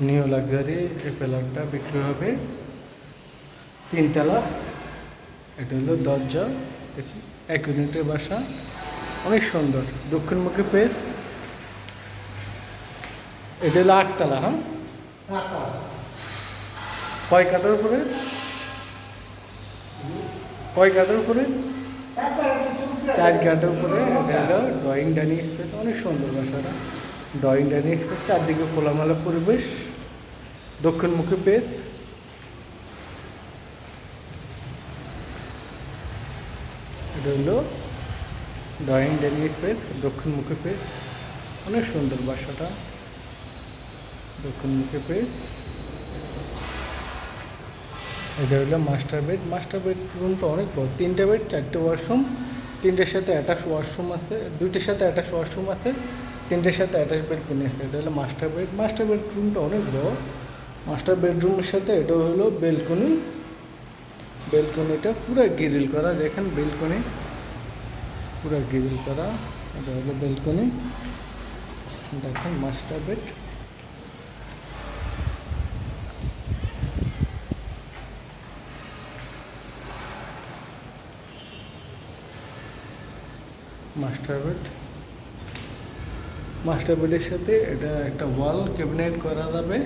New luxury এই ফ্ল্যাটটা বিক্রি হবে 3 তলা। এটা হলো দরজা, দেখি 1 ইউনিটের বাসা, অনেক সুন্দর, দক্ষিণমুখী পেজ। এটা হলো 8 তলা। হ্যাঁ, কয় কাটার উপরে? কয় কাটার উপরে? 4 কাটার উপরে। এটা হলো ড্রয়িং ডাইনিং স্পেস, অনেক সুন্দর বাসাটা। ড্রয়িং ডাইনিং স্পেস, চারদিকে খোলামেলা পরিবেশ, দক্ষিণমুখী পেজ। এটা হলো ড্রয়িং ডাইনিং স্পেস, দক্ষিণমুখী পেজ, অনেক সুন্দর বাসাটা, দক্ষিণমুখী পেজ। এটা হলো মাস্টার বেড। মাস্টার বেডরুমটা অনেক বড়, 3টে বেড, 4টে ওয়াশরুম, 3টের সাথে অ্যাটাচ ওয়াশরুম আছে, 2টের সাথে অ্যাটাচ ওয়াশরুম আছে, 3টের সাথে অ্যাটাচ বেডরুম আছে। এটা হলো মাস্টার বেড। মাস্টার বেডরুমটা অনেক বড়। মাস্টার বেডরুমের সাথে এটা হলো বেলকনি। বেলকনিটা পুরো গ্রিল করা, দেখেন বেলকনি পুরো গ্রিল করা। এটা হলো বেলকনি, দেখেন master bed. Master bed, master বেডের সাথে এটা একটা ওয়াল ক্যাবিনেট করা যাবে।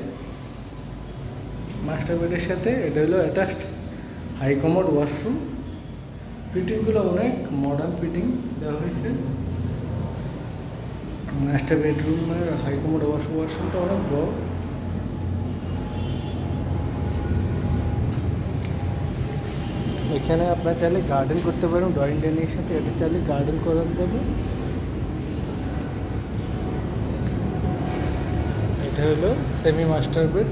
মাস্টার বেডের সাথে এটা হলো অ্যাটাচড হাই কমোড ওয়াশরুম। ফিটিংগুলো অনেক মডার্ন ফিটিং দেওয়া হয়েছে। মাস্টার বেডরুমের হাই কমোড ওয়াশরুমটা অনেক বড়। এখানে আপনার চাইলে গার্ডেন করতে পারেন, ড্রয়িং ডাইনিংয়ের সাথে এটা চাইলে গার্ডেন করা যাবে। এটা হলো semi master bed.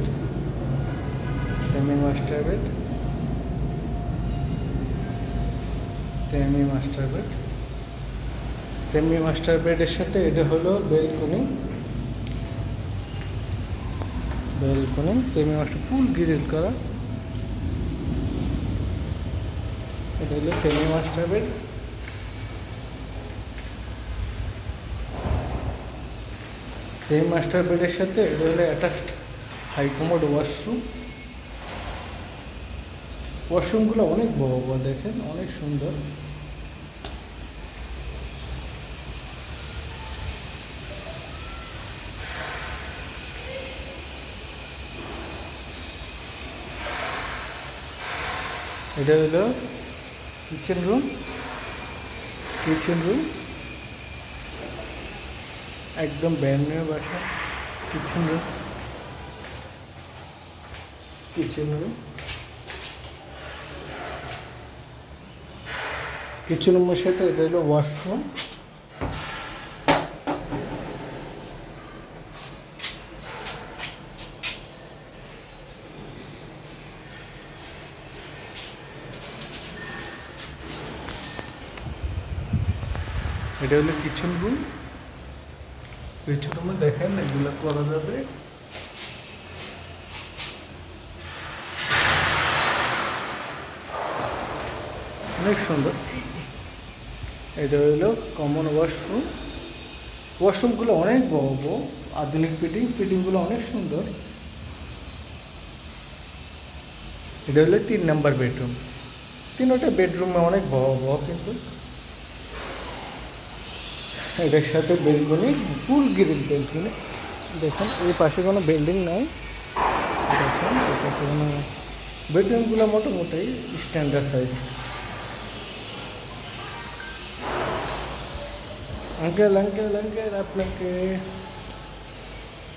Semi master bed, semi master bed, semi master বেডের সাথে এটা হলো বেলকনি। বেলকনি, সেমি মাস্টার, ফুল গ্রিল করা। এটা হলো semi master bed. Semi master বেডের সাথে এটা হলো অ্যাটাচড হাই কমোড ওয়াশরুম। ওয়াশরুমগুলো অনেক বড় বড়, দেখেন অনেক সুন্দর। এটা হলো কিচেন রুম। কিচেন রুম একদম ব্র্যান্ড নিউ বাসা। Kitchen room, kitchen room, kitchen রুমের সাথে এটা হলো ওয়াশরুম। এটা হলো কিচেন রুম। কিচেন রুমে দেখেন এগুলো করা যাবে। অনেক সুন্দর। এটা হলো কমন ওয়াশরুম। ওয়াশরুমগুলো অনেক বড় বড়, আধুনিক ফিটিংগুলো অনেক সুন্দর। এটা হলো 3 নম্বর বেডরুম। 3টা বেডরুমে অনেক বড় বড়, কিন্তু এটার সাথে বেলকনি, ফুল গ্রিল বেলকনি। দেখুন এই পাশে কোনো বিল্ডিং নাই, দেখুন এই পাশে কোনো। বেডরুমগুলো মোটামুটি standard size. Uncle uncle uncle আপনাকে